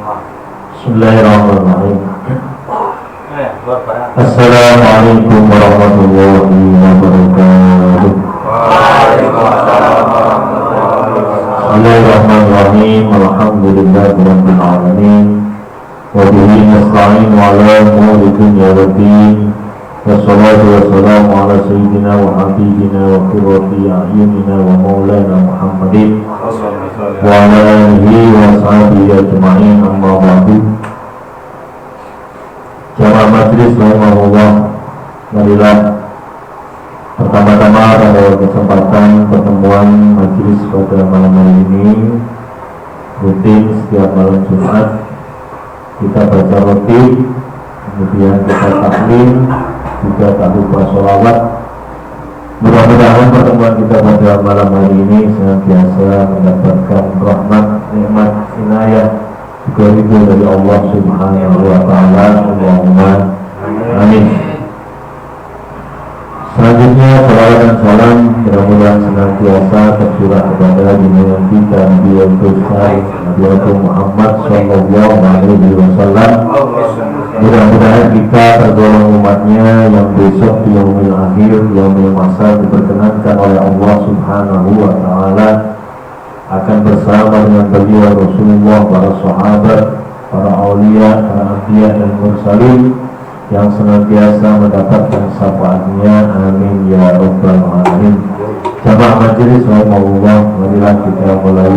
malam. Bismillahirrahmanirrahim. Assalamualaikum warahmatullahi wabarakatuh. Bismillahirrahmanirrahim. Alhamdulillahirabbil alamin. Wa bihi nasta'in ala umuri dunya waddin. Wassalatu wassalamu ala sayyidina wa habibina wa qurrati a'yunina wa maulana Muhammadin wa ala alihi wa sahbihi ajma'in, amma ba'du. Jamaah majlis rahimahullah, marilah pertama-tama pada kesempatan pertemuan majlis pada malam hari ini, rutin setiap malam Jumat kita baca roti, kemudian kita taklim, juga tak lupa sholawat. Mudah-mudahan pertemuan kita pada malam hari ini senantiasa mendapatkan rahmat, nikmat, inayah, juga ridho dari Allah Subhanahu wa Ta'ala. Allahumma amin. Selanjutnya salawat dan salam mudah-mudahan senantiasa tercurah kepada junjungan kita Nabi besar Nabi Muhammad sallallahu alaihi wasallam. Mudah-mudahan kita tergolong umatnya yang besok di yaumil akhir, yaumil mahsyar diperkenankan oleh Allah Subhanahu wa Ta'ala akan bersama dengan beliau Rasulullah, para sahabat, para aulia, para anbiya dan mursalin yang senantiasa mendapatkan syafaatnya. Amin ya rabbal alamin. Jamaah majelis rahimahullah, marilah kita mulai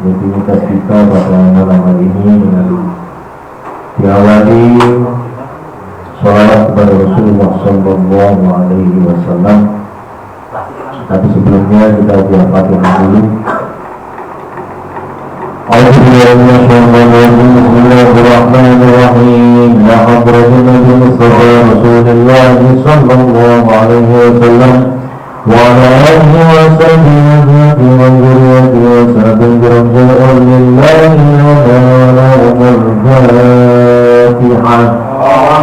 rutinitas kita pada malam hari ini dengan diawali sholawat kepada Rasulullah sallallahu alaihi wasallam. Tapi sebelumnya kita Al-Fatihah dulu. Bismillahirrahmanirrahim. Ya hadratin Nabi Mustafa Rasulullah sallallahu alaihi wasallam wa ala alihi wa sahbihi wa dzurriyyatihi wa sahabin biraja'ul lillahi wa lahumul Fatihah.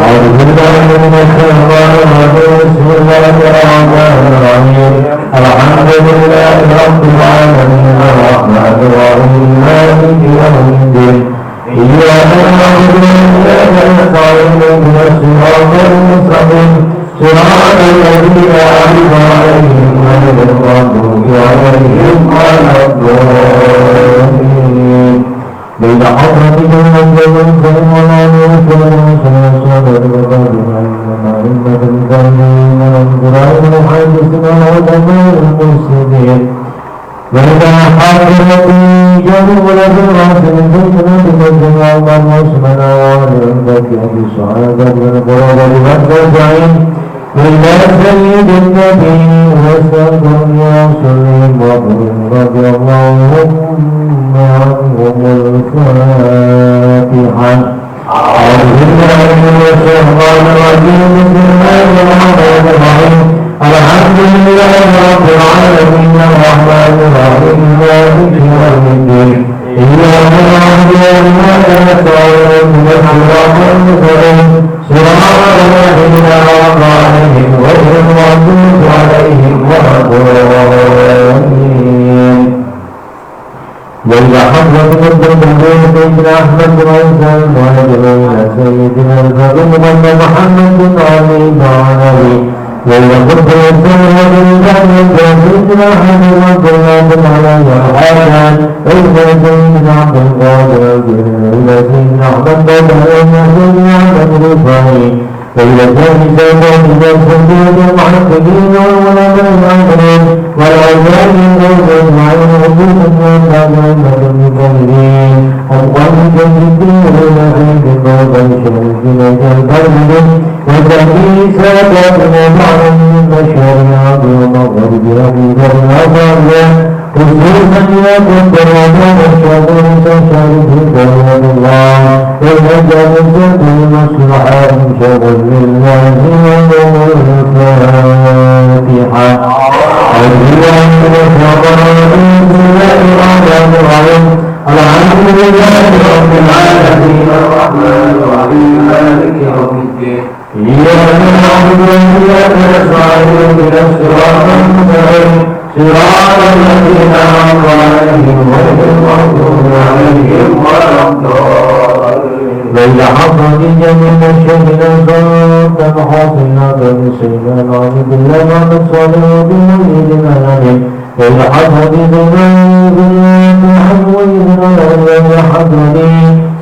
Bismillahirrahmanirrahim. Alhamdulillahi rabbil alamin arrahmanir rahim maliki yawmiddin. Iyyaka na'budu wa iyyaka nasta'in ihdinas siratal mustaqim siratal ladzina an'amta 'alaihim ghairil maghdubi 'alaihim waladdallin. Bila hadratika al-jannah wa الذين أنعمت عليهم غير المغضوب عليهم ولا الضالين. ليل حضرت جميع الشهد صوت حاصلات بسيدنا عبد الله محمد صالح بمجيد الأنام. ليل حضرت زمان بنيات حمويدنا ليل حضرت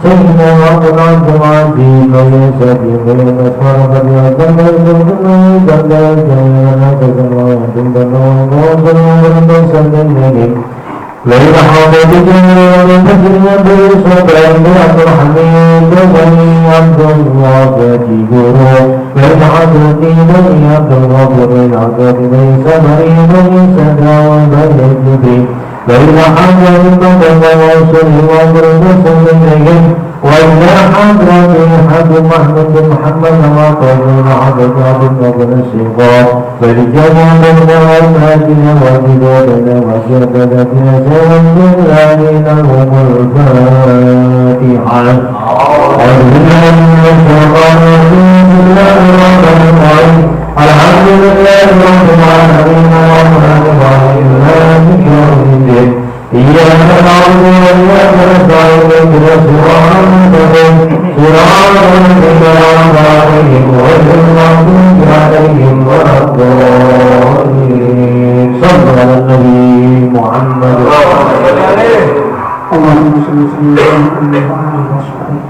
سيدنا عبد العزيز وليس في غير مسمار قد يعتم الجنة جنة جنة تزمع جنة ليل حاضر جميع المسجد بالصبر عبد الحميد بني عبد الله جيجورو ليل حاضر بني عبد الغفور العبد ليس مريم بني سدى وبني الجبي ليل حاضر بني وصل وعبر وصل إليهم وإلى حضرة حد محمد بن محمد وقوم عبد بن الشيخ فالجمع بين والماجن والبداية والجبلة سلام بالله لهم الفاتحة. أعوذ بالله من الشيطان الرجيم. بسم الله الرحمن الرحيم. الحمد لله رب العالمين الرحمن الرحيم مالك يوم الدين. إياك نعبد وإياك نستعين اهدنا الصراط المستقيم صراط الذين أنعمت عليهم غير المغضوب عليهم ولا الضالين. صلى على النبي محمد. اللهم صل وسلم على محمد.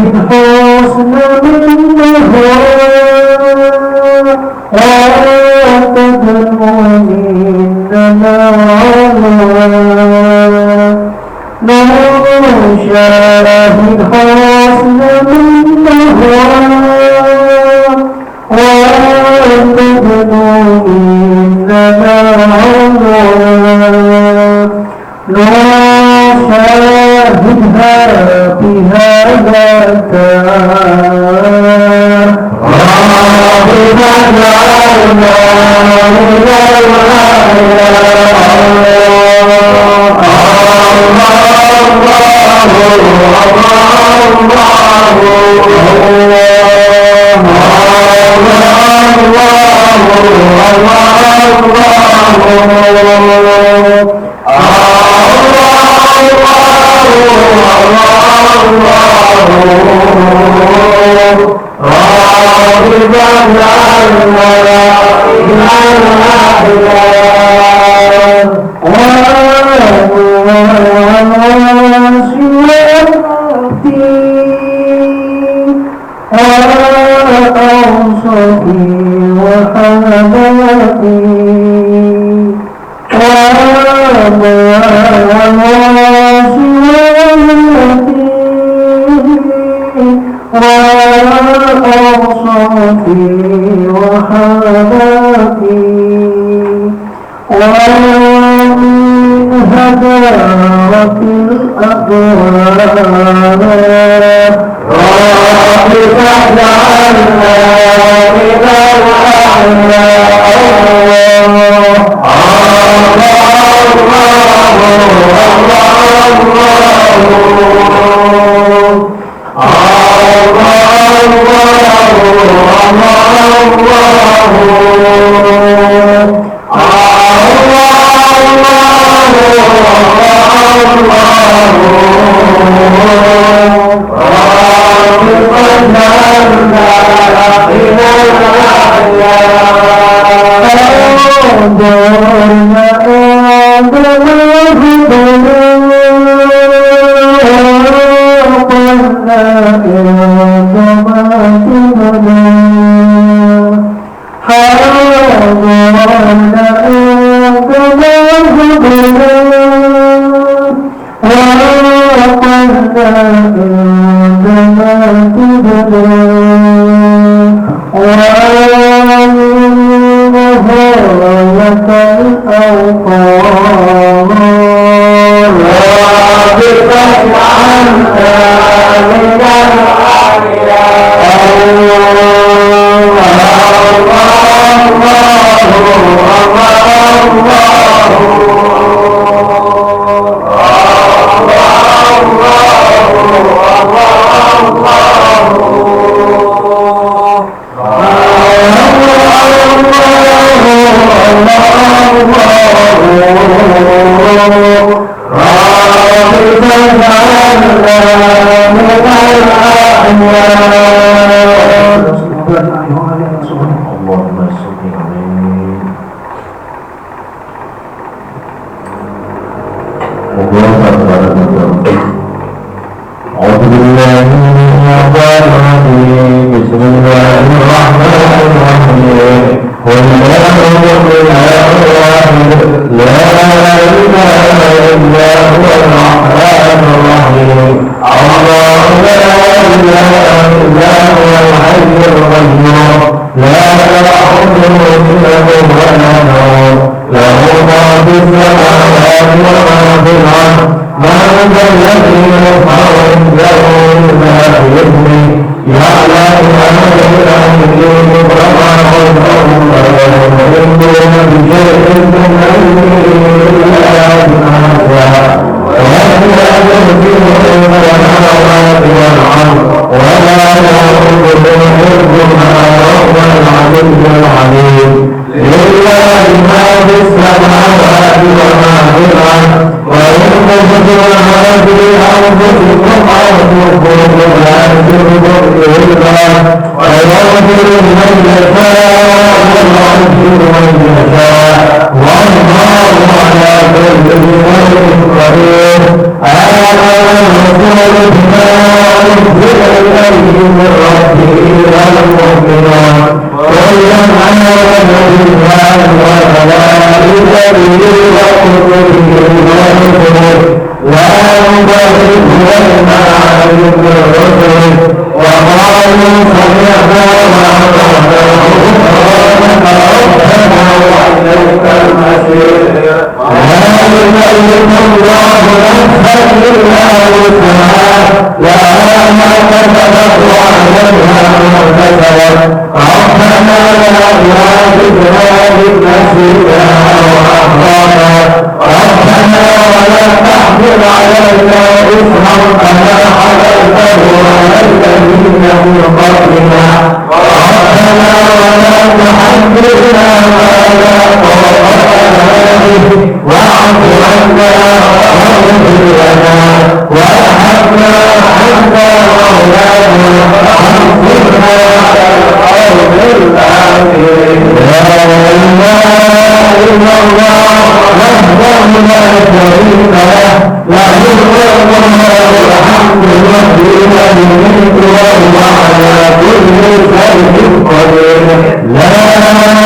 الحسن منها وتدعو إنما شاهد حسن منها وتدعو إنما نشاهدها في هذا الدار إليه من ربه والمؤمنون كلا آمن بالله وملائكته وكتبه ورسله لا نفرق بين أحد من رسله وقالوا سمعنا وأطعنا غفرانك ربنا وإليك المصير لا يكلف الله نفسا إلا وسعها لها ما كسبت وعليها ما كسبت ربنا لا تؤاخذنا إن نسينا وأخطأنا ربنا ولا تحمل علينا إصرا كما حملته على الذين من قبلنا ربنا ولا تحملنا ما لا طاقة لنا به واعف عنا واغفر لنا وارحمنا أنت مولانا وانصرنا على القوم الكافرين لا إله إلا الله وحده لا شريك له له الملك وله الحمد يحيي ويميت وهو على كل شيء قدير لا إله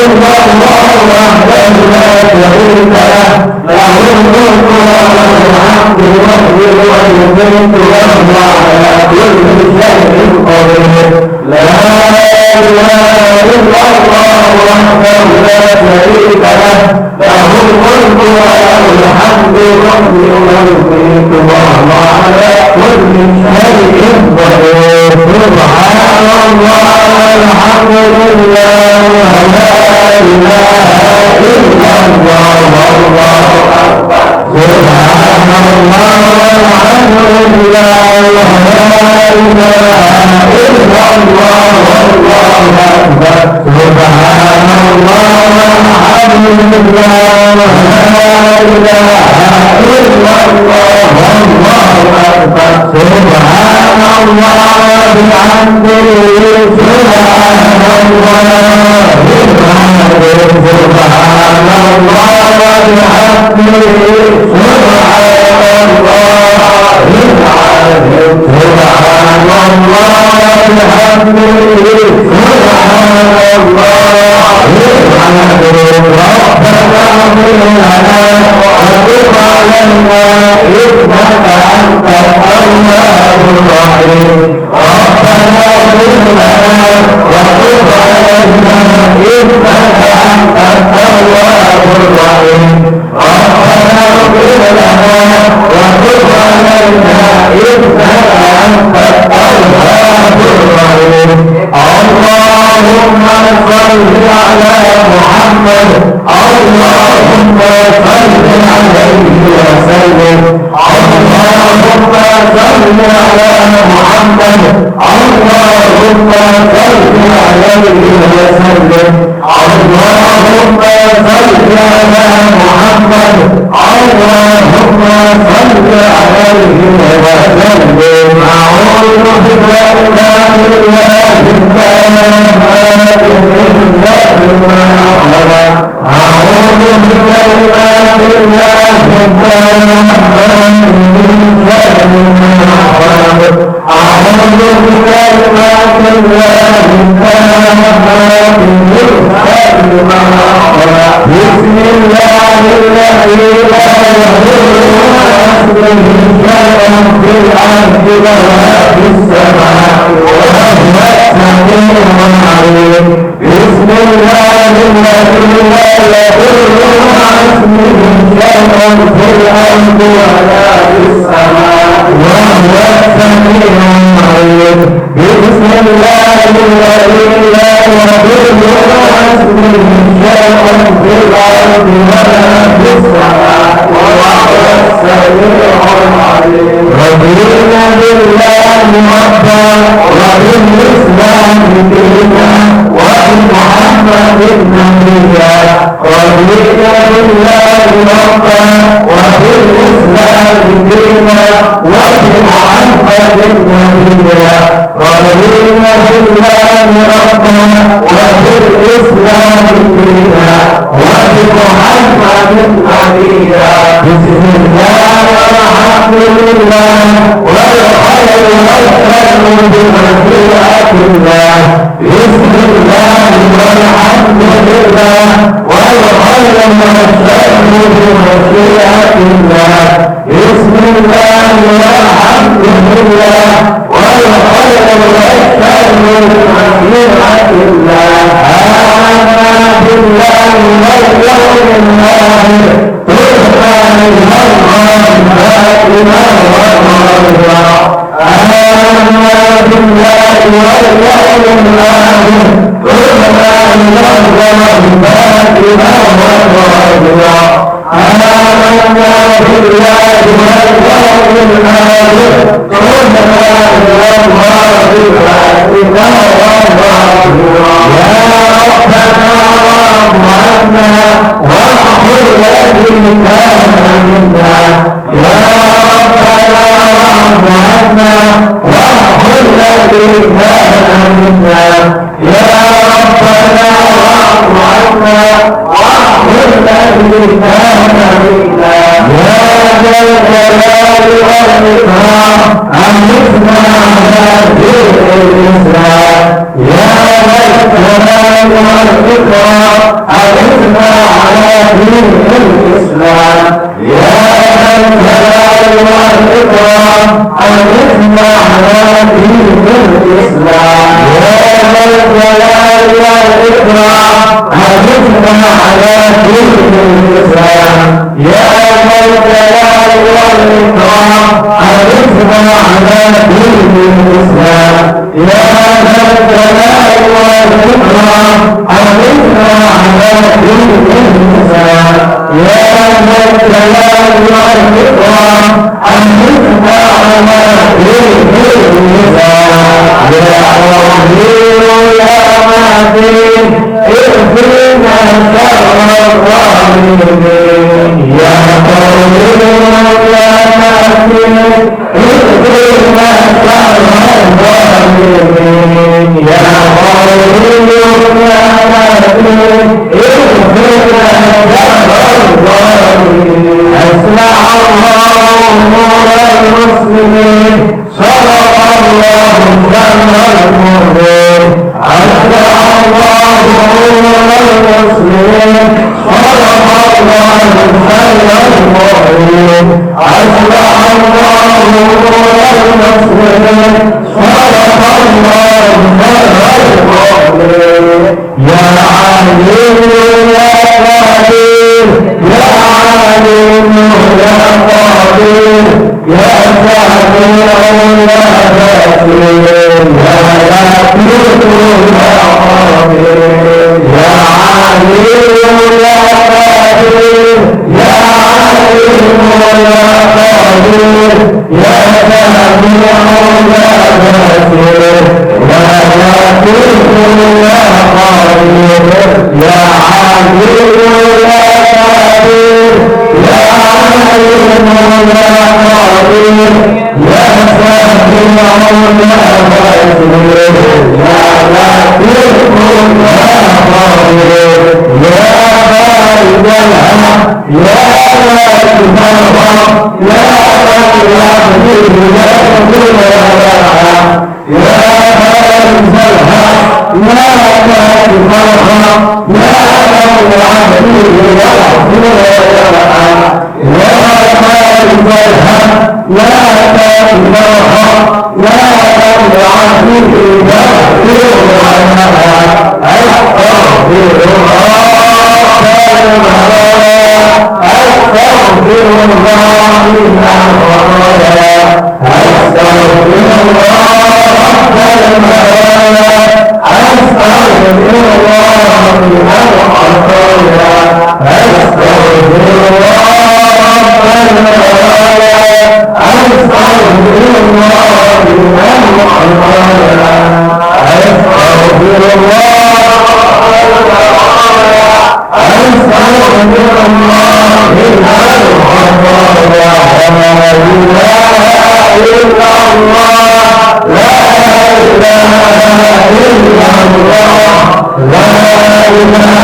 إلا الله وحده لا شريك له له الملك وله الحمد يحيي ويميت وهو على كل شيء قدير لا إله إلا الله وحده لا شريك له له الملك وله الحمد يحيي ويميت وهو على كل شيء قدير سبحان الله والحمد لله ولا إله إلا الله والله أكبر سبحان الله والحمد لله ولا إله إلا الله والله أكبر سبحان الله والحمد لله ولا إله إلا الله والله أكبر سبحان الله وبحمده سبحان الله وبحمده سبحان الله وبحمده سبحان الله وبحمده سبحان الله ربنا اغفر لنا وتب علينا إنك أنت التواب الرحيم ربنا اغفر لنا وتب علينا إنك أنت التواب الرحيم ربنا اغفر لنا وتب علينا إنك أنت التواب الرحيم اللهم صل على محمد اللهم صل عليه وسلم اللهم صل على محمد اللهم صل عليه وسلم اللهم صل على محمد اللهم صل عليه وسلم أعوذ بالله بسم الله الذي لا يضر في الأرض ولا في السماء وهو السميع العليم بسم الله الذي لا يضر مع اسمه شيء في الأرض ولا في السماء وهو السميع العليم بسم الله الذي لا يضر مع اسمه شيء في الأرض ولا في السماء وهو السميع العليم رضينا بالله ربا وبالإسلام دينا وبمحمد نبيا رضينا بالله ربا وبالإسلام دينا وبمحمد نبيا رضينا بالله ربا وبالإسلام دينا وبمحمد نبيا بسم الله والحمد لله والخير والخير بمشيئة الله بسم الله والحمد لله والخير والشر بمشيئة الله بسم الله والحمد لله والخير والشر بمشيئة الله آمنا بالله واليوم الآخر ترفع الغربات ما والرضا آمنا بالله واليوم الآخر ترفع الغربات ما والرضا آمنا بالله واليوم الآخر ترفع الغربات ما والرضا واغفر الذي كان منا يا ربنا وارحمنا واغفر الذي كان منا يا ربنا وارحمنا واغفر الذي كان منا يا ذا الجلال والإكرام أمتنا على دين الإسلام يا ذا الجلال والإكرام أمتنا على دين الإسلام يا ذا الجلال والإكرام أمتنا على دين الإسلام يا ذا الجلال والإكرام أمتنا على دين الإسلام يا ذا الجلال والإكرام أمتنا على دين الإسلام يا ذا الجلال والإكرام أمتنا على دين الإسلام يا ذا الجلال والإكرام أمتنا على دين الإسلام يا رحيم يا متين اغفرنا شر الظالمين يا قوي يا متين اغفرنا شر الظالمين يا قوي يا متين اغفرنا شر الظالمين اسمع الله امور المسلمين صدق الله شر المؤمنين اسمع الله امور المسلمين صدق الله شر المؤمنين اسمع الله امور المسلمين صدق الله شر المؤمنين يا عليم يا قدير يا عليم يا قدير يا سميع يا بصير يا لطيف يا خبير يا عليم يا قدير يا عليم يا قدير يا سميع يا بصير يا لطيف يا خبير يا عليم يا قدير يا عليم يا قدير يا سميع يا بصير يا لطيف يا خبير يا بارد الحق يا بارد الحق يا بارد الحق يا بارد الحق لا تفرح لا تفرح يا حبيب يا رسول الله يا خالد الحق لا تفرح لا تفرح به يا رسول الله أستغفر الله أستغفر الله من الخطايا أستغفر الله رب المنايا أستغفر الله من الخطايا أستغفر الله رب المنايا أستغفر الله من الخطايا أستغفر الله أستغفر الله من الخطايا لا إله إلا الله لا إله إلا الله لا إله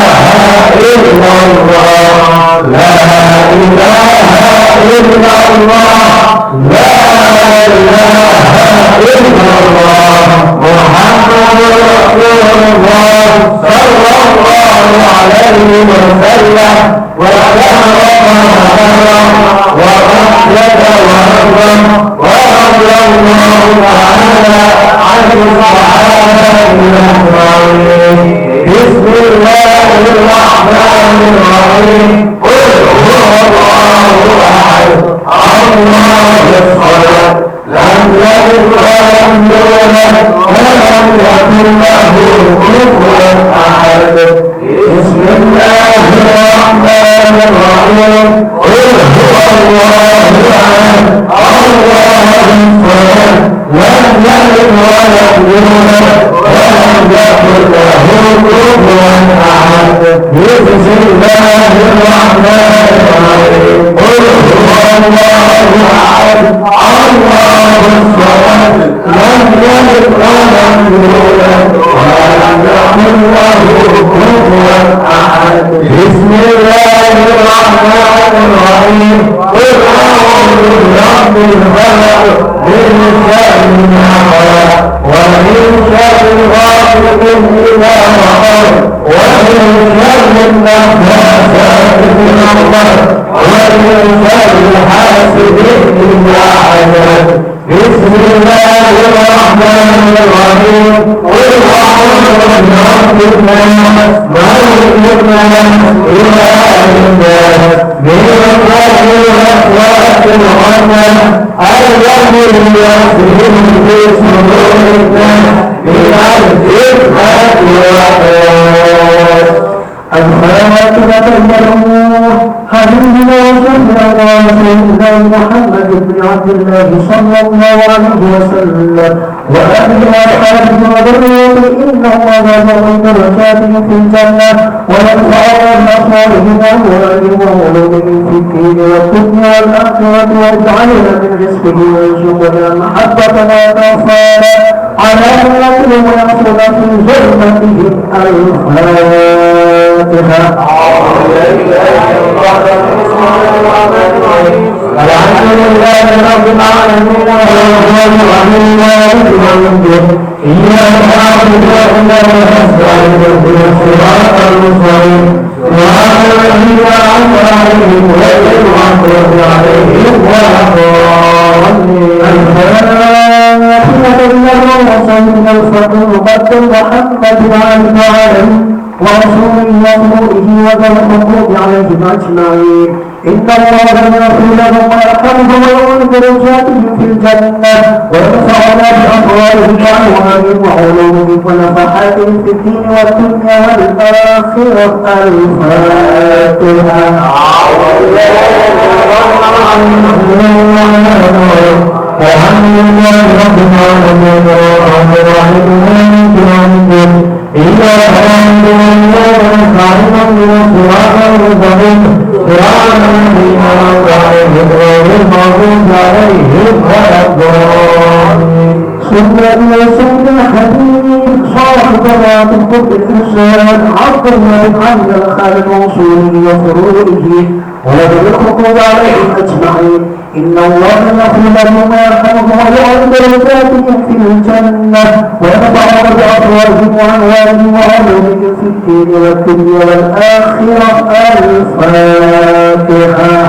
إلا الله لا إله إلا الله لا إله إلا الله وسلم وشهر رمضان ومحجة ورضا ورضي الله تعالى عن الصحابة أجمعين. بسم الله الرحمن الرحيم. قل هو الله أحد الله الصمد لم يلد ولم يولد ولم يكن له كفوا أحد. بسم الله الرحمن الرحيم. قل هو الله أحد الله الصمد لم يلد ولم يولد ولم يكن له كفوا أحد. بسم الله الرحمن الرحيم. قل هو الله أحد الله الصمد لم يلد ولم يولد ولم يكن له كفوا أحد. بسم الله الرحمن الرحيم. قل أعوذ برب الفلق من شر ما خلق ومن شر غاسق إذا وقب ومن شر النفاثات في العقد ومن شر حاسد إذا حسد. بسم الله الرحمن الرحيم. قل أعوذ برب الناس ملك الناس إله الناس من شر الوسواس الخناس الذي يوسوس في صدور الناس من الفتنة والوسواس. الخاتمة اليوم حبيبنا وشفيعنا سيدنا محمد بن عبد الله صلى الله عليه وسلم وأهل أصحابه وذريته إن الله يرفع درجاتهم في الجنة ويرفع بأصحابهم وأولادهم وولودهم في الدين والدنيا والآخرة ويجعلنا من رزقه ويرزقنا محبتنا وتوفانا على ملته ويحصل في ظلمته الفاتحة. الحمد لله رب العالمين الرحمن الرحيم مالك يوم الدين إياك نعبد وإياك نستعين اهدنا الصراط المستقيم صراط الذين أنعمت عليهم غير المغضوب عليهم ولا الضالين. الفاتحة لله وصلى الفقير قد محمد وعلى آله ورسوله وصحبه وذوي الحقوق عليهم أجمعين. إن الله يغفر لهم ويرحمهم ويعلي درجاتهم في الجنة ويرفعنا بأموالهم وأموالهم وعلومهم ونفحاتهم في الدين والدنيا والآخرة. الفاتحة. الحمد لله رب العالمين الرحمن الرحيم مالك يوم الدين إياك نعبد وإياك نستعين اهدنا الصراط المستقيم صراط الذين أنعمت عليهم غير المغضوب عليهم ولا الضالين. سنة سيد الحبيب صاحب ذات القرب الإنسان عبد الله عن الخالق وصوله وفروعه ولذوي الحقوق عليهم أجمعين. إن الله يغفر لهم ويرحمهم ويعلي درجاتهم في الجنة ويرفع بأفواههم وأموالهم وعلومهم في الدين والدنيا والآخرة. الفاتحة.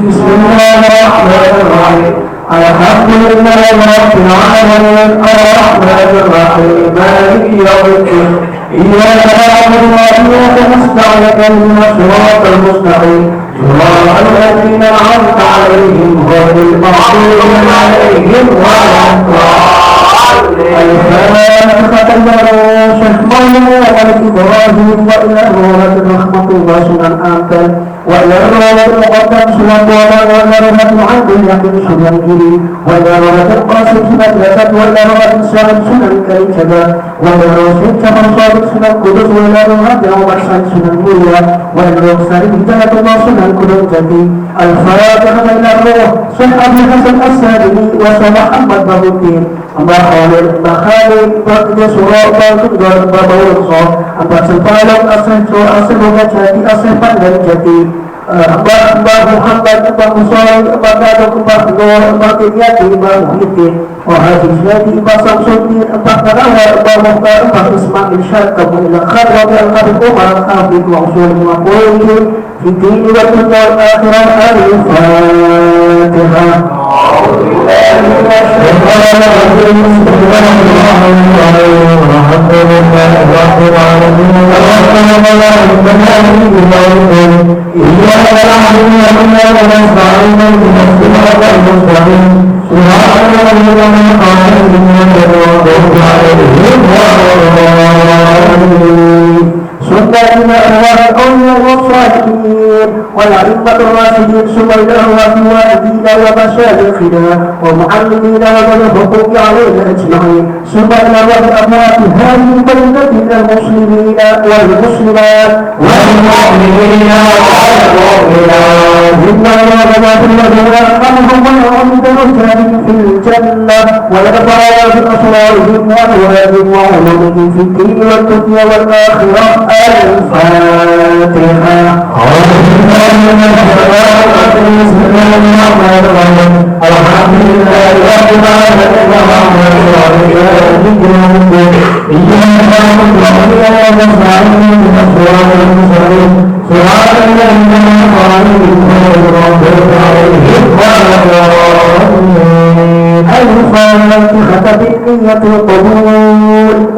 بسم الله الرحمن الرحيم. الحمد لله رب العالمين الرحمن الرحيم مالك يوم الدين إياك نعبد وإياك نستعين اهدنا الصراط المستقيم صراط الذين أنعمت عليهم غير المغضوب عليهم ولا الضالين. الفاتحة لله مولانا إبراهيم وإلى الروضة الرحمة وسنن آمتل وإلى الروضة المقدم سنن وإلى الروضة العبد اليقين سنن جري وإلى الروضة القاسم سنن لسد وإلى الروضة السالم سنن كريشدا وإلى الروضة الجمال صادق سنن قدس وإلى الروضة ومحسن سنن مريا وإلى الروضة هداية الله سنن كدر جدي. الفاتحة إلى الروح صحابي حسن السادني وصحابة محمد الدين Amba Khalid Bakti Surah Bakti Bawang Asal Palong Asal Jati Asal Pandang Jati Mbah Muhammad, Mbah Musoy, Mbah Gadok, Mbah Nur, Mbah Tiryati, Mbah Muhyiddin, Mbah Haji Syadi, Mbah Samsuddin, Mbah Karawat, Mbah Muhtar, Mbah Ismail Syad, Mbah Ilakhar, Mbah Al-Habib Umar, Hafid wa Usul Mu'akwilin, في الدين والدنيا والآخرة. الفاتحة. أعوذ بالله من الشيطان الرجيم. بسم الله الرحمن الرحيم. الحمد لله رب العالمين. الرحمن الرحيم. مالك يوم الدين. إياك نعبد وإياك نستعين. اهدنا الصراط المستقيم. صراط الذين أنعمت عليهم غير المغضوب عليهم ولا الضالين. سنتنا والأولياء والصالحين والأئمة الراشدين سمينا وفي والدينا ومشايخنا ومعلمينا ومن الحقوق علينا أجمعين سمينا وبأموات هذه البلدة من المسلمين والمسلمات والمؤمنين والمؤمنات إنا ونبات الذين أرحمهم ويعم درجاتهم في الجنة ويرفع بأسرارهم وأموالهم وعلومهم في الدين والدنيا والآخرة. الفاتحة. أعوذ بالله من الشيطان الرجيم. بسم الله الرحمن الرحيم. الحمد لله رب العالمين. الرحمن الرحيم. مالك يوم الدين. إياك نعبد وإياك نستعين. اهدنا الصراط المستقيم. صراط الذين أنعمت عليهم غير المغضوب عليهم ولا الضالين. الفاتحة بالنية والقبول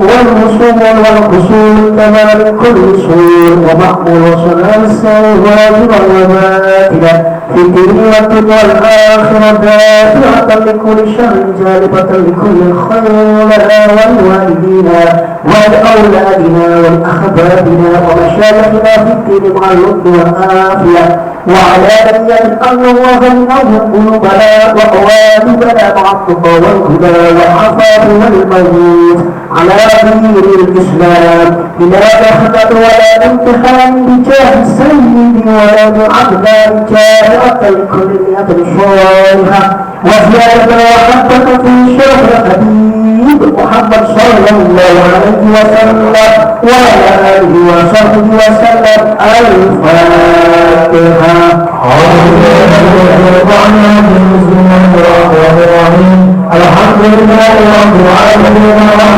والوصول والقصول كما لكل سور ومأمول وصلاة السائر واجبا وباطلا في الدين والدنيا والآخرة دافعة لكل شر جالبة لكل خير لنا ولوالدينا ولأولادنا ولأحبابنا ومشايخنا في الدين مع اللطف والعافية وعلى نية أن الله ينور قلوبنا وقوالبنا مع التقى والهدى والعفاف والمجيد على دين الإسلام بلا نحمد ولا امتحان بجاه السيد ولا بعدنا بجاه لكل نية صالحة وزيادة وحبة في شرف حبيب محمد صلى الله عليه وسلم وعلى آله وصحبه وسلم. الفاتحة. الحمد لله رب العالمين. الرحمن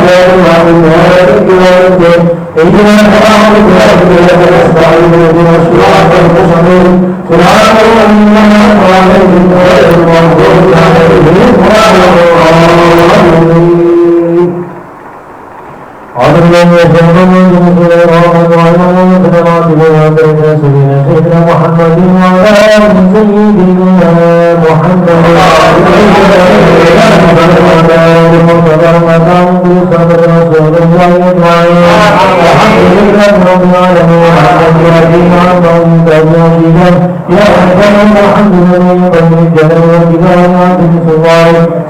الرحيم. مالك يوم الدين. إياك نعبد وإياك نستعين. اهدنا الصراط المستقيم. صراط الذين أنعمت عليهم غير المغضوب عليهم ولا الضالين. أعوذ بالله من الشيطان الرجيم. بسم الله الرحمن الرحيم. اللهم صل على سيدنا محمد وعلى آل سيدنا محمد.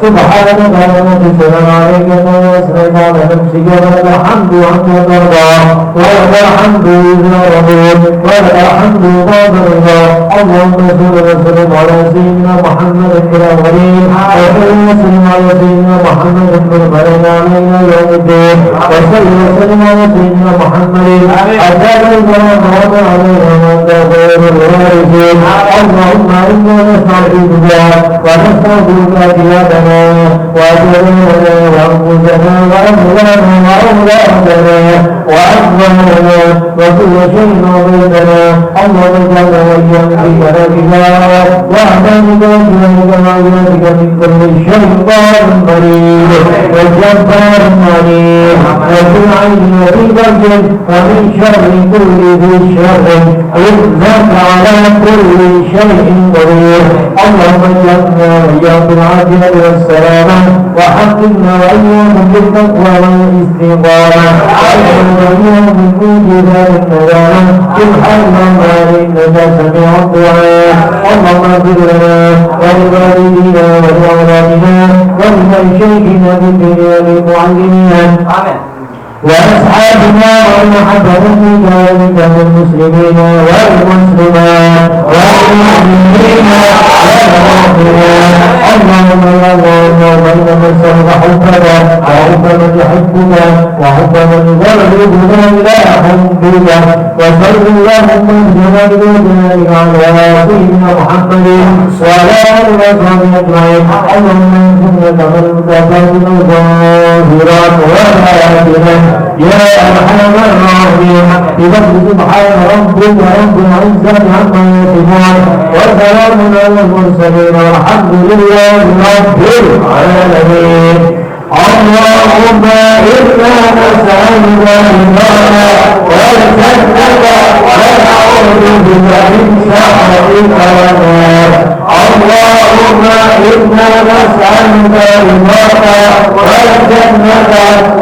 سبحانك اللهم وبحمدك عليك وأسألك على نفسك الحمد عنك ترضى ولك الحمد إذا رضيت ولك الحمد بعد رضا. اللهم صل وسلم على سيدنا محمد في الأولين وسلم على سيدنا محمد في الآخرين علينا يوم الدين وصل وسلم على سيدنا محمد أجاب الكرام علينا وأنت خير الوارثين. اللهم إنا نستعيذك ونستغفرك بلادنا وأجرنا وأنفسنا وأهلنا وأولادنا وأزواجنا وكل شيء بيننا. اللهم اجعلنا وإياك في كلامك وأعدادك وأجوالك وأولادك من كل شيطان مريض وجبار مريض وفي عين وفي وجه ومن شر كل ذي شر إنك على كل شيء قدير. اللهم اجعلنا وإياك العافية والسلامة وحققنا وإياكم بالتقوى والاستقامة وإياكم بالجبال الندامة. سبحان الله إنك سميع الدعاء. اللهم اغفر لنا ولوالدينا ولأولادنا ولمشايخنا في الدنيا وللمعلمين وأصحابنا ومحبتك ولجميع المسلمين والمسلمات والمؤمنين والمؤمنات. اللهم لا الله بين من سلك حبك وحب من يحبك وحب من يبغضنا إلى حبك وصل اللهم اهدنا بوجهك على سيدنا محمد وعلى آله وصحبه أجمعين اللهم إنك من تقبل ظاهرا وباطنا يا أرحم الراحمين بفضل سبحان ربك رب العزة عما يصفون وسلام على المرسلين والحمد لله رب العالمين اللهم إنا نسألك رضانا والجنة ونعوذ بك من سخطك والنار اللهم إنا نسألك رضاك والجنة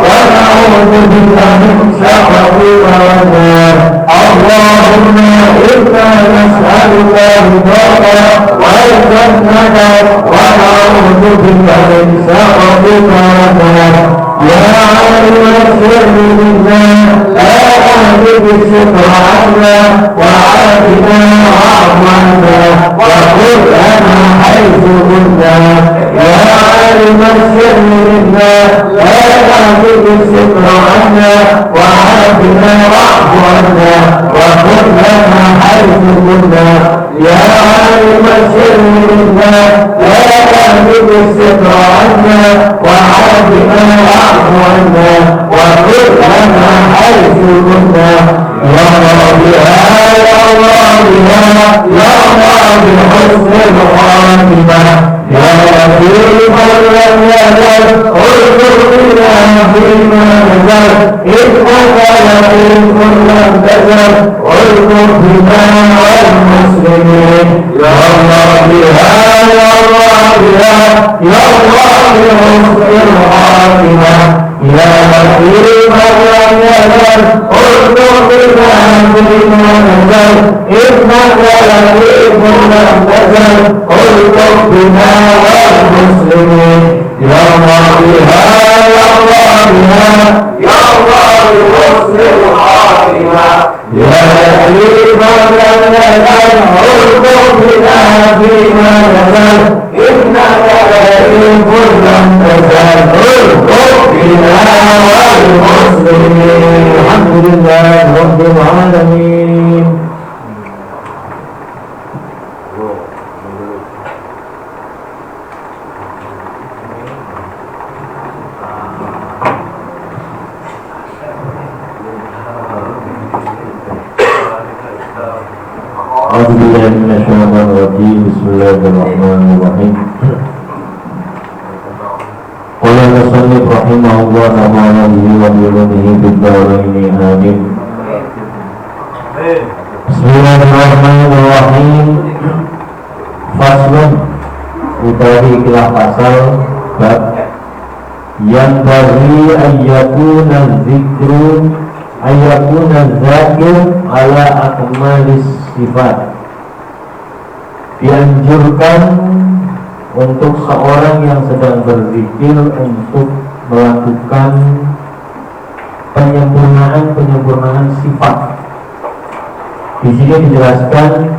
ونعوذ بك من سخطك والنار اللهم إنا نسألك رضاك والجنة ونعوذ بك من سخطك والنار يا عالم السر بالله لا تهلك الستر عنا وعافنا واعف عنا وخذنا حيث كنا يا عالم السر بالله لا تهلك الستر عنا وعافنا واعف عنا وخذنا حيث كنا يا عالم السر بالله لا تهلك الستر عنا وعافنا واعف عنا وخذنا حيث كنا يا رب يا الله يا الله بحسن الخاتمة يا لطيف لم يزل اذكر بنا فيما نزل انك لطيف لم تزل اذكر بنا والمسلمين يا الله يا الله يا الله بحسن الخاتمة يا لطيف لم يزل اذكر بنا فيما نزل انك لطيف لم تزل اذكر بنا والمسلمين يا الله يا الله يا الله بحسن الخاتمة يا لطيف لم يزل اذكر بنا فيما نزل انك لطيف لم تزل اذكر بنا والمسلمين الحمد لله رب العالمين. Bismillahirrahmanirrahim. Qala musannif rahimahullah ta'ala wa bi'ulumihi fid dharaini amin. Bismillahirrahmanirrahim. Faslun utawi ikilah pasal bab yang bagi ayyakuna zikru ayyakuna zakir ala akmalis sifat. Dianjurkan untuk seorang yang sedang berzikir untuk melakukan penyempurnaan sifat. Di sini dijelaskan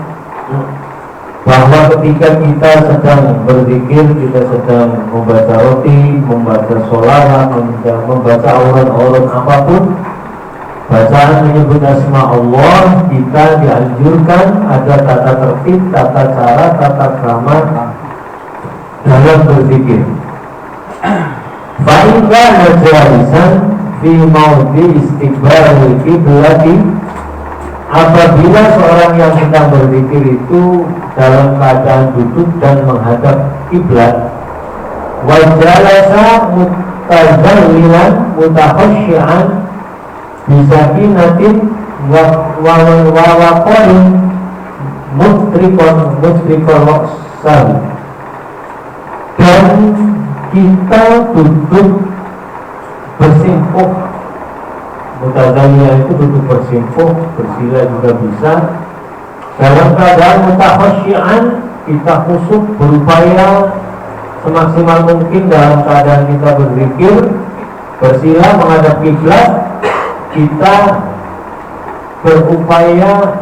bahwa ketika kita sedang berzikir, kita sedang membaca roti, membaca sholawat, membaca aurat-aurat apapun, bacaan menyebut asma Allah, kita dianjurkan ada tata tertib, tata cara, tata krama dalam berzikir. Fa'inka najalisan fi maudi istiqbalil qiblati, apabila seorang yang sedang berzikir itu dalam keadaan duduk dan menghadap kiblat, wa jalasa mutazallilan mutakhashsyi'an bisakinatin wa waqarin mutrikon sal, dan kita duduk bersimpuh. Mutazallilan itu duduk bersimpuh, bersila juga bisa. Dalam keadaan mutakhashsyi'an, kita khusyuk, berupaya semaksimal mungkin dalam keadaan kita berzikir, bersila menghadap kiblat, kita berupaya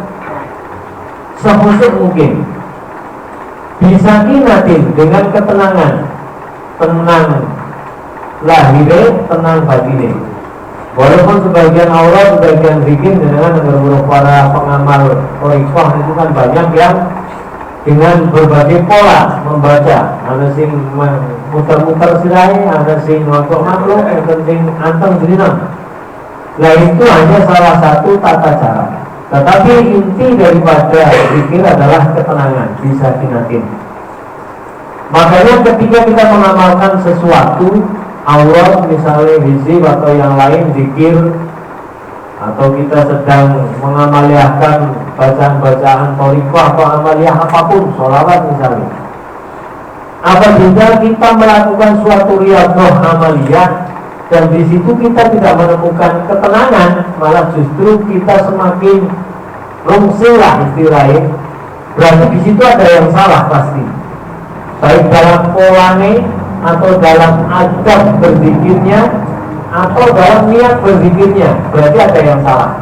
sekhusyuk mungkin. Bisakinatin, dengan ketenangan, tenang lahirnya, tenang batinnya. Walaupun sebagian aurat, sebagian zikir dengan menurut para pengamal thariqah itu kan banyak yang dengan berbagai pola membaca. Ada sing muter-muter sirai, ada sing ngokok makhluk, ada sing anteng dinam. Nah itu hanya salah satu tata cara. Tetapi inti daripada zikir adalah ketenangan, bisakinatin. Makanya ketika kita mengamalkan sesuatu, aurat misalnya hizib atau yang lain zikir, atau kita sedang mengamaliahkan bacaan-bacaan thariqah atau amaliyah apapun, sholawat misalnya, apabila kita melakukan suatu riyadhah amaliyah dan di situ kita tidak menemukan ketenangan, malah justru kita semakin rungsilah istilahnya, berarti di situ ada yang salah pasti, baik dalam polanya atau dalam adab berzikirnya atau dalam niat berzikirnya, berarti ada yang salah.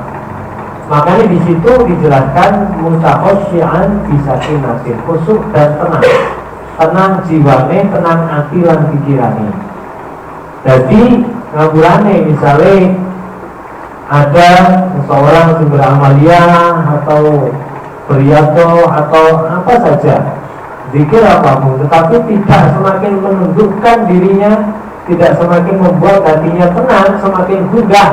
Makanya di situ dijelaskan mutakhasyian bisakinatin, khusyuk dan tenang, tenang jiwane, tenang hati lan pikirane. Jadi ngabulane misalnya ada seseorang yang beramaliyah atau beriyadoh atau apa saja, zikir apapun, tetapi tidak semakin menundukkan dirinya, tidak semakin membuat hatinya tenang, semakin gundah.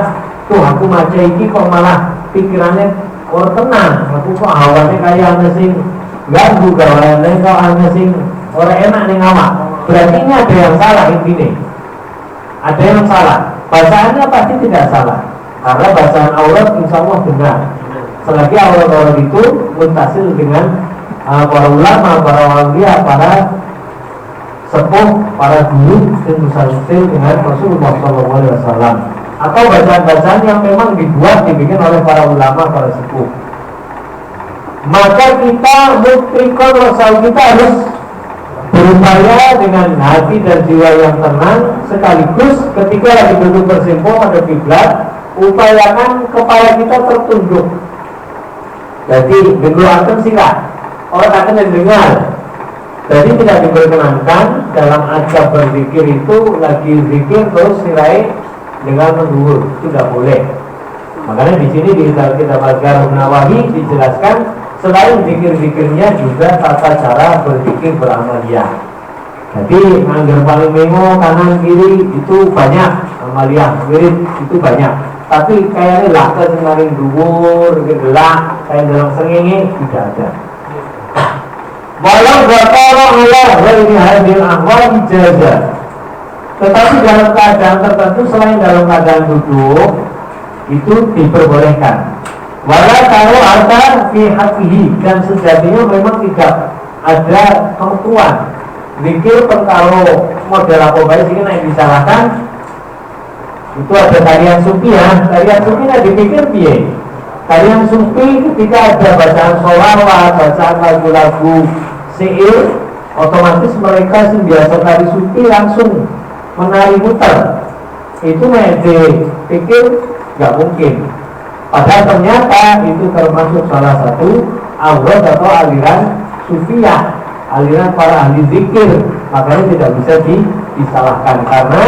Tuh aku maca iki kok malah pikirannya tenang, aku kok awalnya kayak ane sing ganggu gawaannya, kok ane sing orang enak nih awak. Berarti ini ada yang salah intinya. Ada yang salah. Bacaannya pasti tidak salah, karena bacaan aurat insya Allah benar. Selagi aurat-aurat itu muntasil dengan para ulama, para awliya, para sepuh, para guru dan musalsil dengan Rasulullah SAW, atau bacaan-bacaan yang memang dibikin oleh para ulama, para sepuh. Maka kita mutrikon rasul, kita harus berupaya dengan hati dan jiwa yang tenang, sekaligus ketika lagi duduk bersimpuh pada kiblat, upayakan kepala kita tertunduk. Jadi dengarkan sikat, orang akan mendengar. Jadi tidak diperkenankan dalam adab berzikir itu lagi zikir terus nilai dengan menduhur, itu tidak boleh. Makanya di sini di kitab Al-Gharib Nawawi dijelaskan selain zikir-zikirnya juga tata cara berzikir beramaliyah. Jadi anggar paling memo kanan kiri itu banyak amaliyah, wirid itu banyak. Tapi kayaknya laksa semarin duhur, gelak, kayak dalam sengenge tidak ada. Walau berkara Allah ghairi hadil ahwal ijazah. Tetapi dalam keadaan tertentu selain dalam keadaan duduk itu diperbolehkan. Walau kalau ada fi hatihi, dan sejatinya memang tidak ada ketentuan. Zikir kalau model apa baik sih yang disalahkan itu ada tarian sufi ya. Tarian sufi nggak dipikir piye. Tarian sufi ketika ada bacaan sholawat, bacaan lagu-lagu syair, otomatis mereka yang biasa tari sufi langsung menari muter. Itu mede pikir nggak mungkin. Padahal ternyata itu termasuk salah satu awal atau aliran sufiyah, aliran para ahli zikir. Makanya tidak bisa disalahkan karena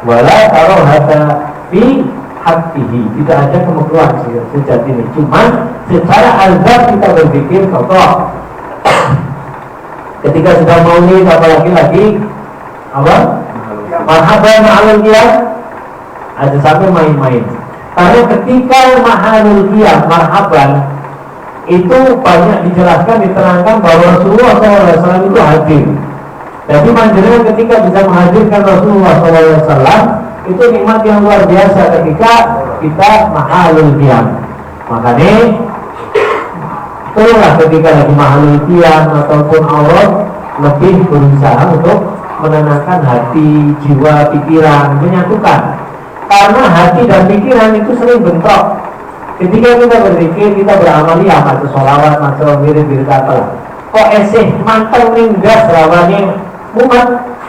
wala taruh hada fi hatihi, tidak ada kemekruhan sejatinya. Cuman secara azab kita berzikir contoh ketika sudah maulid, apalagi lagi apa? Marhaban ma'alul qiyam, ada sampai main-main. Karena ketika mahalul qiyam, marhaban itu banyak dijelaskan, diterangkan bahwa Rasulullah SAW itu hadir. Jadi manjurnya ketika bisa menghadirkan Rasulullah SAW itu nikmat yang luar biasa ketika kita mahalul qiyam. Makanya itulah ketika lagi mahalul qiyam ataupun aurat lebih berusaha untuk menenangkan hati, jiwa, pikiran, menyatukan. Karena hati dan pikiran itu sering bentrok. Ketika kita berzikir, kita beramaliyah, maca sholawat, maca wirid apa. Kok esih manteng ning gas rawane mumet,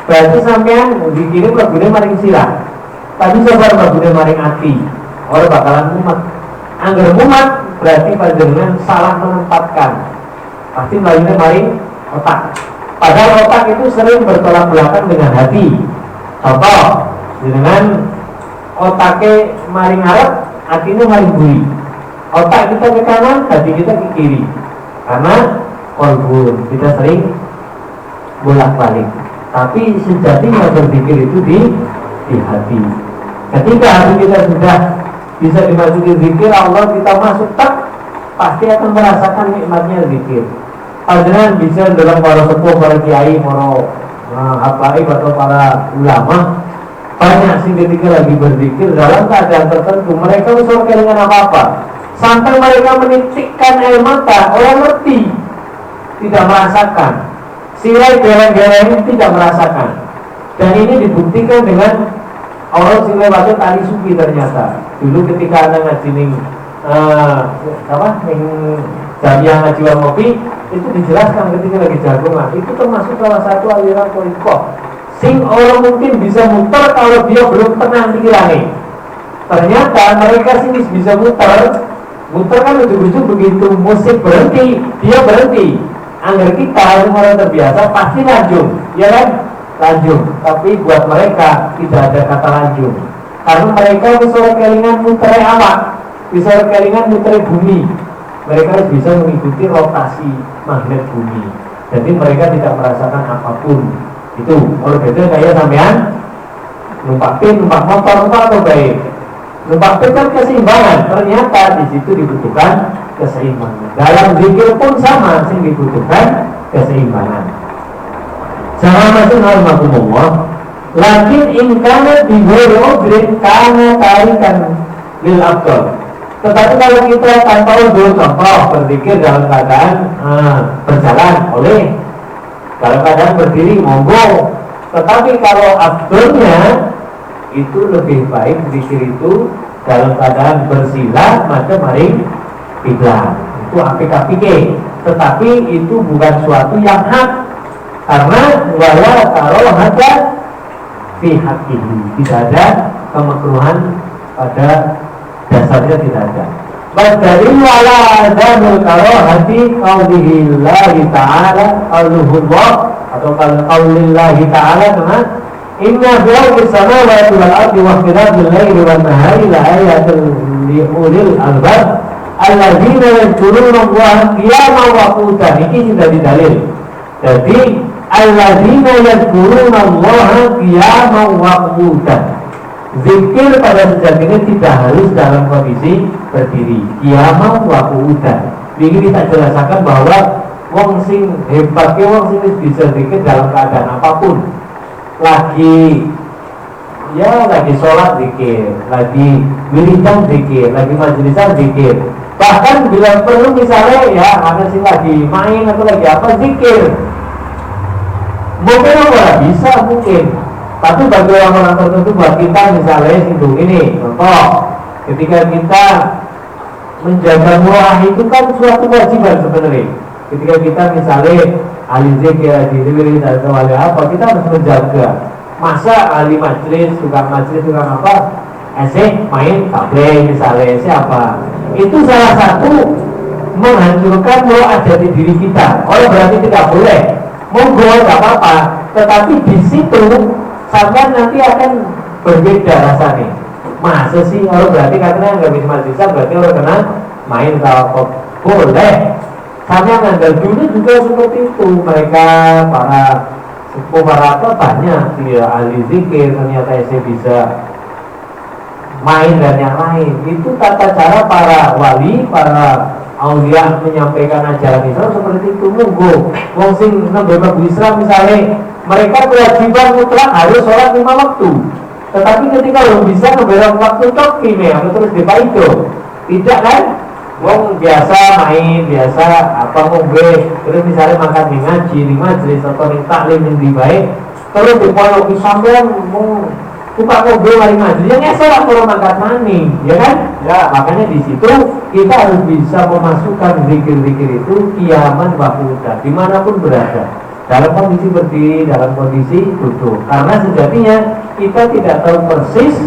berarti sampean dikirim lebune maring sirah. Tadi sabar lebune maring ati. Ora bakalan mumet. Angger mumet berarti panjenengan salah menempatkan. Pasti mlayune maring otak. Padahal otak itu sering bertolak belakang dengan hati. Contoh, dengan otaknya maring arep, hatinya maring buri. Otak kita ke kanan, hati kita ke kiri. Karena kolbun kita sering bolak-balik. Tapi sejatinya berpikir itu di hati. Ketika hati kita sudah bisa dimasuki zikir Allah, kita masuk tak, pasti akan merasakan nikmatnya zikir. Padahal bisa dalam para sepuh, para kiai, para habaib atau para ulama, banyak sih ketika lagi berzikir dalam keadaan tertentu mereka usul kelingan apa-apa, sampai mereka menitikkan air mata, orang ngerti, tidak merasakan. Silai geleng-geleng tidak merasakan. Dan ini dibuktikan dengan orang silai baca tali suki ternyata. Dulu ketika anak ngaji ning jamiah ngaji wal ngopi, itu dijelaskan ketika lagi jagungan, itu termasuk salah satu aliran thariqah sing orang mungkin bisa muter kalau dia belum tenang pikirannya. Ternyata mereka sih bisa muter kan ujung-ujung begitu musik berhenti, dia berhenti. Angger kita yang orang terbiasa pasti lanjung, ya kan? Lanjung. Tapi buat mereka tidak ada kata lanjung, karena mereka bisa kelingan muter awak, bisa kelingan muter bumi. Mereka bisa mengikuti rotasi magnet bumi. Jadi mereka tidak merasakan apapun. Itu kalau beda kayak sampean numpak motor atau baik. Numpak kan keseimbangan. Ternyata di situ dibutuhkan keseimbangan. Dalam zikir pun sama, sing dibutuhkan keseimbangan. Sama masih almarhumullah. Lakin ingkana diberi obrin karena tarikan lil abdul. Tetapi kalau kita tanpa udur, contoh berzikir dalam keadaan berjalan, oleh dalam keadaan berdiri, monggo. Tetapi kalau abdulnya itu lebih baik zikir itu dalam keadaan bersila, macam maring kiblat. Itu apik-apik. Tetapi itu bukan suatu yang hak, karena wala taruh hada fi hakihi, tidak ada kemakruhan pada dasarnya, tidak ada. Badalil wala adamul karahati qaulillahi ta'ala qauluhullah atau qaulillahi ta'ala teman. Inna fi samawati wal ardi wa ikhtilafil laili wan nahari la ayatin li ulil albab alladzina yadhkuruna Allaha qiyaman wa qu'udan. Ini sudah didalil. Jadi alladzina yadhkuruna Allaha qiyaman wa qu'udan. Zikir pada sejak ini tidak harus dalam kondisi berdiri. Qiyamah wa qu'udan. Ini kita jelaskan bahwa wong sing hebatnya, wong sing bisa zikir dalam keadaan apapun. Lagi sholat zikir, lagi wiridan zikir, lagi majlisan zikir. Bahkan bila perlu misalnya ya, ada sih lagi main atau lagi apa zikir. Mungkin orang bisa mungkin. Tapi bagi orang-orang tertentu, buat kita misalnya hidup ini, contoh ketika kita menjaga muah itu kan suatu kewajiban sebenarnya. Ketika kita misalnya ahli zikir, diri atau ahli apa, kita harus menjaga. Masa ahli majlis, tukang apa, main tablet misalnya, siapa? Itu salah satu menghancurkan muah ada di diri kita. Oh berarti tidak boleh. Monggo tidak apa-apa. Tetapi di situ sampai nanti akan berbeda rasanya. Masa sih orang berarti katanya nggak bisa majlisan, berarti orang kena main kalau boleh. Sampai ngandal dulu juga seperti itu. Mereka para sepuh, para apa banyak dia ahli zikir, ternyata saya bisa main dan yang lain. Itu tata cara para wali, para aulia menyampaikan ajaran Islam seperti itu. Monggo wong sing nembak Islam misalnya, mereka kewajiban mutlak harus sholat 5 waktu. Tetapi ketika belum bisa ngebelok waktu tok atau terus dipaido, tidak kan? Wong biasa main, biasa apa ngombe, terus misalnya makan di ngaji, di majlis atau di taklim yang dibaik, terus dipologi sampean mau buka ngombe mari majlis, yang ngesel kalau makan mani, ya kan? Ya, makanya di situ kita harus bisa memasukkan zikir-zikir itu kiaman wakuda, dimanapun berada. Dalam kondisi berdiri, dalam kondisi duduk. Karena sejatinya kita tidak tahu persis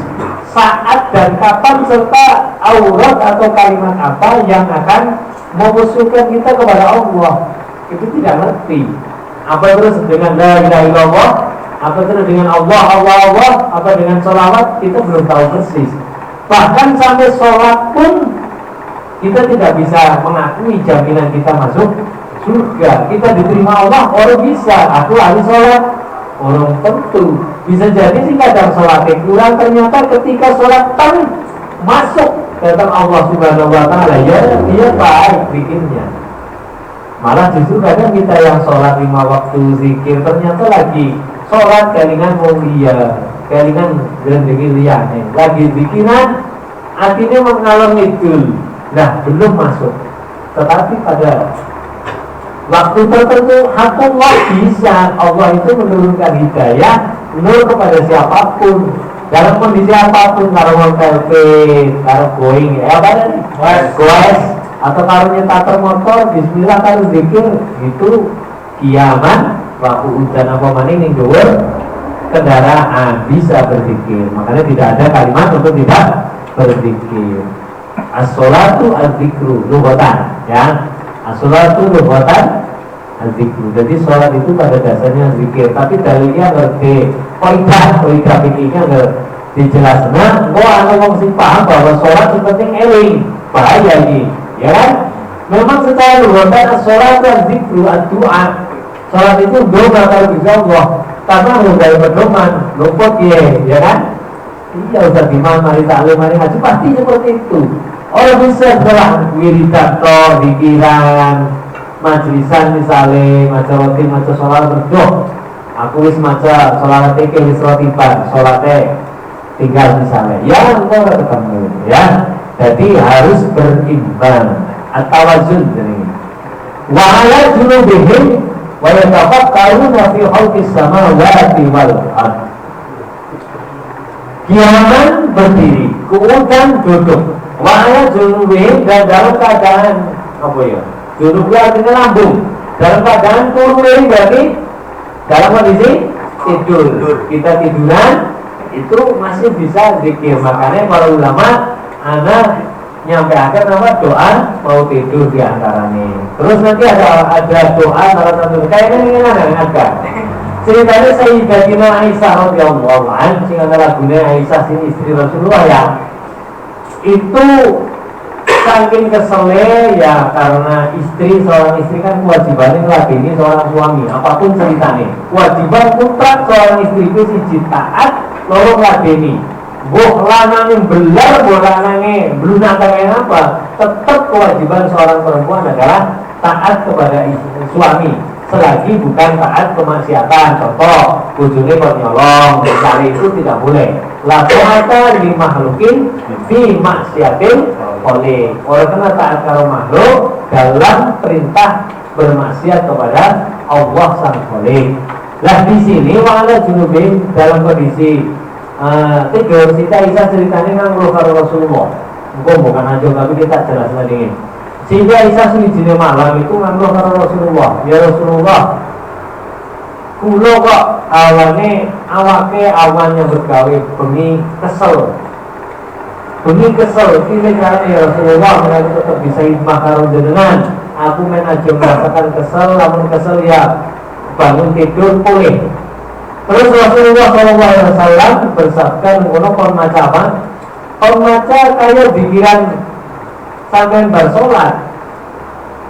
saat dan kapan serta aurat atau kalimat apa yang akan memusuhkan kita kepada Allah. Itu tidak ngerti. Apa terus dengan la ilaha illallah? Apa terus dengan Allah, Allah, Allah? Apa dengan sholawat? Kita belum tahu persis. Bahkan sampai sholat pun kita tidak bisa mengakui jaminan kita masuk surga. Kita diterima Allah, orang bisa. Aku ahli sholat, orang tentu. Bisa jadi sih kadang sholatnya kurang, ternyata ketika sholat masuk datang Allah Subhanahu Wa Taala, ya dia baik bikinnya. Malah justru kadang kita yang sholat 5 waktu zikir ternyata lagi sholat kelingan mulia, kelingan gendengin liyane, lagi zikiran artinya mengalami itu. Nah, belum masuk. Tetapi pada waktu tertentu hakullah bisa Allah itu menurunkan hidayah nur kepada siapapun dalam kondisi apapun, kalau mau telepon, kalau going, apa tadi? Goes atau kalau nyetar motor, bismillah kalau zikir itu kiaman waktu hujan apa maning ning dhuwur kendaraan bisa berzikir. Makanya tidak ada kalimat untuk tidak berzikir. As-sholatu az-zikru lughatan, ya. As-sholatu lughatan az-zikru. Jadi sholat itu pada dasarnya zikir, tapi dalilnya ngerti kaidah fikihnya nggak dijelaskan. Ana wong sing paham bahwa sholat penting eling, bahaya ini, ya kan? Memang secara lughatan as-sholatu az-zikru ad-du'a. Sholat itu doa kalau bisa Allah, karena dari pedoman luput ya kan? Iya, usah gimana, mari taklim, mari ngaji, pasti seperti itu. Orang bisa setelah wiridan toh, pikiran, majlisan misalnya, maca rutin, maca sholat berdoa. Aku wis maca sholat ke wis rotiban, sholatnya tinggal misalnya. Ya, engkau ketemu, ya. Jadi harus berimbang atau wajun ini. Wahaya junubihim wa yatafakkaruna fi khalqis samawati wal ardh. Kiaman berdiri, kemudian duduk. Wahaya junubihim, dan dalam keadaan apa ya? Junub artinya lambung. Dalam keadaan turun berarti dalam kondisi tidur. Kita tiduran itu masih bisa zikir. Makanya para ulama nyampe akhir nama doa mau tidur di antaranya. Terus nanti ada doa salah satu kayaknya ini agak ceritanya Sayyidatina Aisyah radhiyallahu anha, sing ana lagune Aisyah sing istri Rasulullah ya. Itu saking kesele ya, karena seorang istri kan kewajibannya ngeladeni seorang suami apapun ceritanya. Kewajiban mutlak seorang istri itu siji taat, loro ngeladeni. Mbok lanange belar, mbok lanange blunakake apa, tetap kewajiban seorang perempuan adalah taat kepada suami selagi bukan taat kemaksiatan. Contoh, bojone kok nyolong, mencari itu tidak boleh. La ta'ata li makhlukin fi maksiatin oleh orang kena taat kalau makhluk dalam perintah bermaksiat kepada Allah sang Khalik. Lah di sini wala junubin dalam kondisi tidur. Siti Aisyah ceritanya nganggo karo Rasulullah. Bukan aja tapi kita jelas lagi. Siti Aisyah sejine malam itu nganggo karo Rasulullah. Ya Rasulullah, kula kok awake awannya bergawe bengi kesel. Ini kan ya Rasulullah, mereka tetap bisa hikmah karo jenengan. Aku aja merasakan kesel, namun kesel ya bangun tidur pulih. Terus Rasulullah SAW bersabda ngono kon maca apa? Kon maca kaya pikiran sampean bar salat.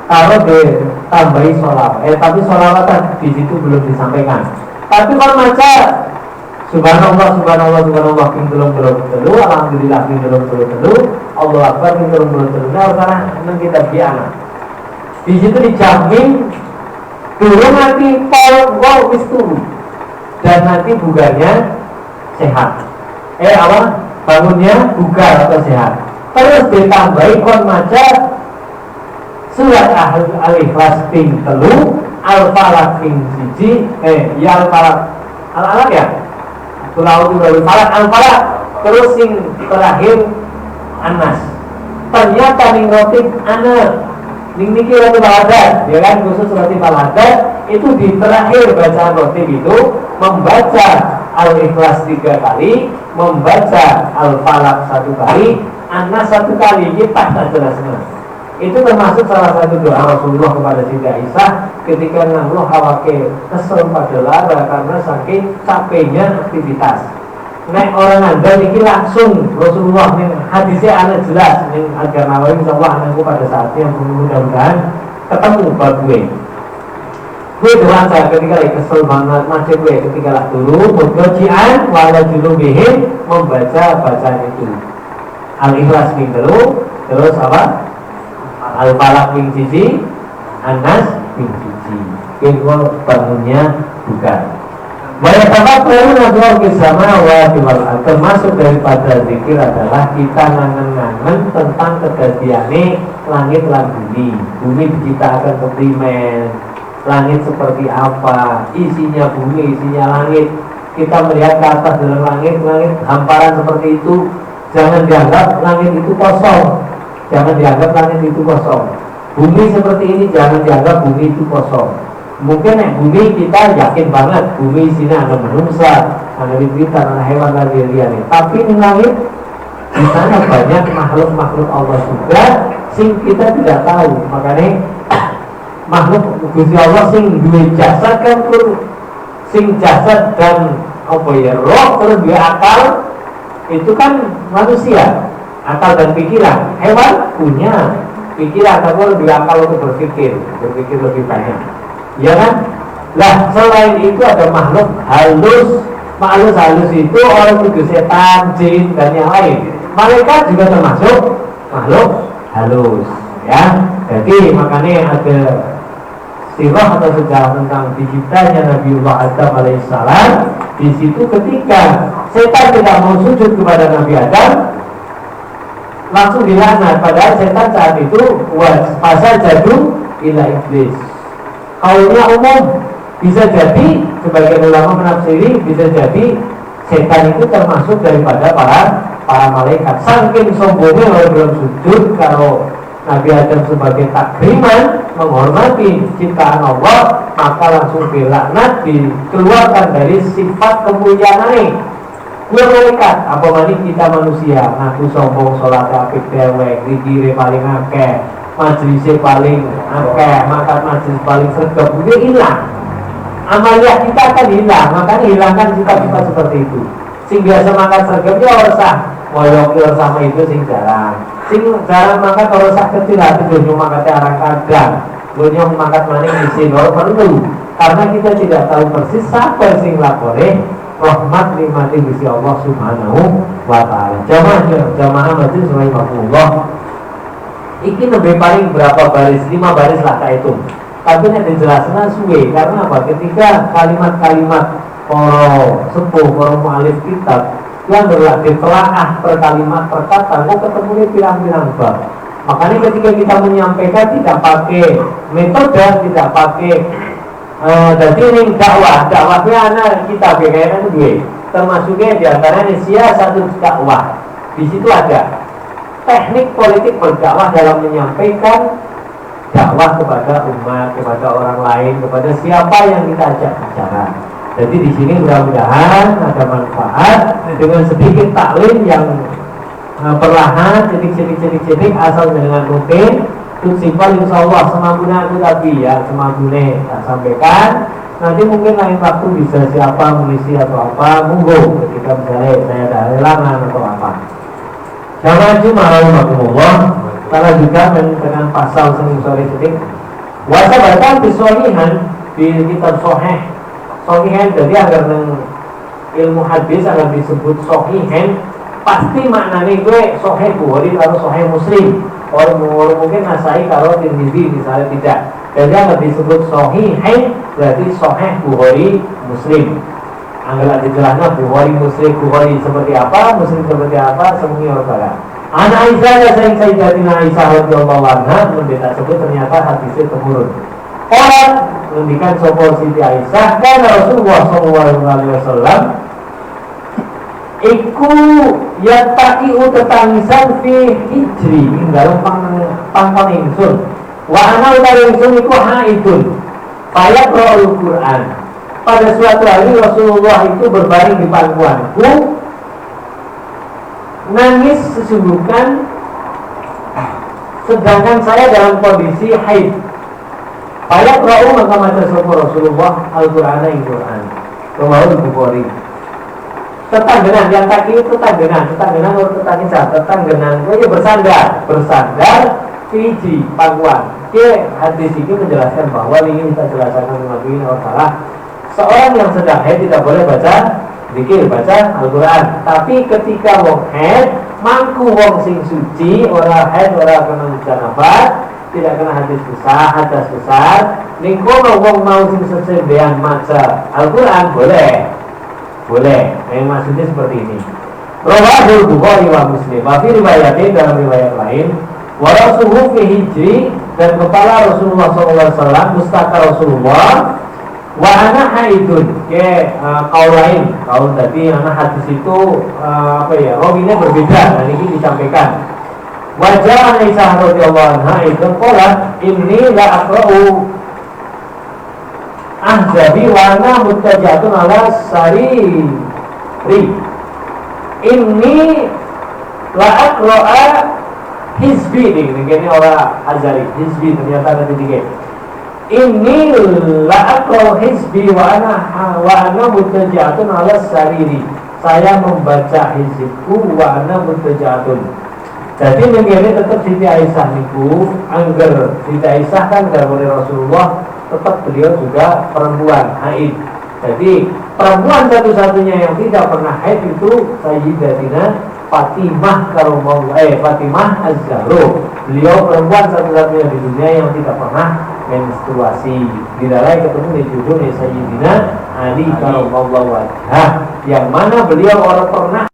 Kalau ditambahi sholawat, tapi sholawat di situ belum disampaikan. Tapi kon maca Subhanallah, ping telung telu, alhamdulillah ping telung telu, Allah Akbar ping telung telu. Nah, karena nang kita biasa. Di situ dijamin turun nanti pol wis turu. Dan nanti bugarnya sehat. Bangunnya bugar atau sehat. Terus ditambahi kon maca surat Al-Ikhlas ping telu, Al-Falaq ping siji, ya Al-Falaq, Al-Alaq ya. Al-Falaq, terus sing terakhir Anas. Ternyata ning roti anak ning niki roti baladat, ya kan, khusus roti baladat itu di terakhir bacaan roti itu membaca Al-Ikhlas 3 kali, membaca Al-Falaq 1 kali, Anas 1 kali. Ini pas jelasnya. Itu termasuk salah satu doa Rasulullah kepada Siti Aisyah ketika ngamluh awake kesel pada lara karena saking capeknya aktivitas. Nek orang Anda ini langsung Rasulullah nih hadisnya anak jelas nih agar Nawawi insyaallah anakku pada saatnya mudah-mudahan ketemu bab gue doa saya ketika lagi kesel banget macam gue ketika lah dulu mudrojian wala julubihim membaca bacaan itu Al-Ikhlas ming dulu terus apa Al-Falaq ming siji An-Nas ming siji kedua bangunnya bukan banyak tempat perlu nabi bersama termasuk daripada zikir adalah kita ngangen-ngangen tentang kejadiannya langit lan bumi diciptakan keprimen langit seperti apa, isinya bumi, isinya langit. Kita melihat ke atas dalam langit hamparan seperti itu. Jangan dianggap langit itu kosong. Jangan dianggap langit itu kosong. Bumi seperti ini jangan dianggap bumi itu kosong. Mungkin bumi kita yakin banget bumi isinya ada manusia, ada binatang, ada hewan dan lain-lain. Tapi di langit di sana banyak makhluk-makhluk Allah juga, sing kita tidak tahu. Makanya makhluk Gusti Allah sing duwe jasad kan sing jasad dan roh terus duwe akal itu kan manusia akal dan pikiran hewan punya pikiran tapi lebih akal untuk berpikir lebih banyak ya kan lah selain itu ada makhluk halus itu orang itu setan jin dan yang lain mereka juga termasuk makhluk halus ya jadi makanya ada sirah atau sejarah tentang diciptanya Nabiullah Adam alaihissalam. Di situ ketika setan tidak mau sujud kepada Nabi Adam, langsung dilaknat. Padahal setan saat itu pasal jadu ila iblis. Kaulnya umum bisa jadi sebagian ulama menafsiri bisa jadi setan itu termasuk daripada para malaikat. Saking sombongnya kalau belum sujud kalau Nabi Adam sebagai takriman menghormati ciptaan Allah maka langsung dilaknat dikeluarkan dari sifat kemuliaan gue malaikat apa mani kita manusia ngaku sombong sholat apik dewek dikiri paling akeh majelisnya paling akeh makan majelis paling sergap udah hilang amalia kita akan hilang makanya hilangkan sifat-sifat seperti itu sehingga semakan sergapnya orang moyok sama itu sing jarang maka kalau sak kecil hati dunia mangkat arang kadang dunia mangkat maning isi perlu karena kita tidak tahu persis siapa sing lapore rahmat nikmati Gusti Allah Subhanahu wa taala. Jamaah majelis rahimahullah. Iki lebih paling berapa baris? 5 baris lah kayak itu. Tapi nek dijelaskan suwe karena apa? Ketika kalimat-kalimat para sepuh, para mu'alif kitab yang berlatih ditelaah per kalimat per kata, kok ketemunya pirang-pirang bab. Makanya ketika kita menyampaikan tidak pakai metode, tidak pakai jadi ini dakwahnya anak kita kayaknya itu gue. Termasuknya diantaranya satu dakwah. Di situ ada teknik politik berdakwah dalam menyampaikan dakwah kepada umat, kepada orang lain, kepada siapa yang kita ajak bicara. Jadi di sini mudah-mudahan ada manfaat dengan sedikit taklim yang perlahan, sedikit asal dengan rutin. Itu simpel insya Allah semampunya aku tadi ya, semampunya tak sampaikan. Nanti mungkin lain waktu bisa siapa mengisi atau apa, monggo ketika misalnya saya ada halangan atau apa. Jamaah Jumat rahimahullah, karena juga dengan pasal sering sore sedikit. Wasa bahkan di sohihan di kitab sohihan jadi agar ilmu hadis agar disebut sohihan pasti maknanya gue sohih Bukhari atau sohih Muslim. Orang mungkin Nasai kalau Tirmidzi misalnya tidak. Jadi agar disebut sohihan berarti sohih Bukhari Muslim. Anggalah dijelaskan Bukhari Muslim Bukhari seperti apa, Muslim seperti apa, semuanya orang. Anak Aisyah ya Sayyidatina Aisyah radhiyallahu anha mendetak sebut ternyata hadisnya temurun. Orang mendikan sopo Siti Aisyah kan Rasulullah SAW iku yataki tetangisan fi hijri dalam pangpang ingsun wa ana utawi ingsun iku haidun payat ro'ul Quran. Pada suatu hari Rasulullah itu berbaring di pangkuanku nangis sesungguhkan sedangkan saya dalam kondisi haid. Fayaqra'u maka maca sapa Rasulullah Al-Qur'ana ing Qur'an. Rawahu Bukhari. Tetanggenan yang kaki itu tetanggenan atau tetanggenan itu bersandar fiji pangkuan. Oke, hadis ini menjelaskan bahwa ini kita jelaskan lagi salah. Seorang yang sedang haid tidak boleh baca zikir, baca Al-Qur'an. Tapi ketika wong haid, mangku wong sing suci, ora haid, ora kena janabah, tidak kena hadas besar, ning kono wong mau sing sesembehan maca Al-Qur'an boleh. Yang maksudnya seperti ini. Rawahul Bukhari wa Muslim. Wa fi riwayatin dalam riwayat lain, wa rasuhu fi hijri dan kepala Rasulullah SAW mustaka Rasulullah wa ana haidun. Kaul lain, kaul tadi anak hadis itu rawinya berbeda dan ini disampaikan. Wajah Aisyah radhiyallahu anha itu qala inni la aqra'u ahzabi wa ana mutajatun ala sariri. Inni la aqra'a hizbi ini orang Azari hizbi ternyata ada tiga. Inni la aqra'u hizbi wa ana mutajatun ala sariri. Saya membaca hizibku wa ana mutajatun. Jadi mengenai tetap Siti Aisyah niku angger Siti Aisyah kan dari Rasulullah, tetap beliau juga perempuan haid. Jadi perempuan satu-satunya yang tidak pernah haid itu Sayyidatina Fatimah Fatimah Az-Zahra. Beliau perempuan satu-satunya di dunia yang tidak pernah menstruasi. Tidak lain ketemu di judul Sayyidina Ali karramallahu wajhah, yang mana beliau orang pernah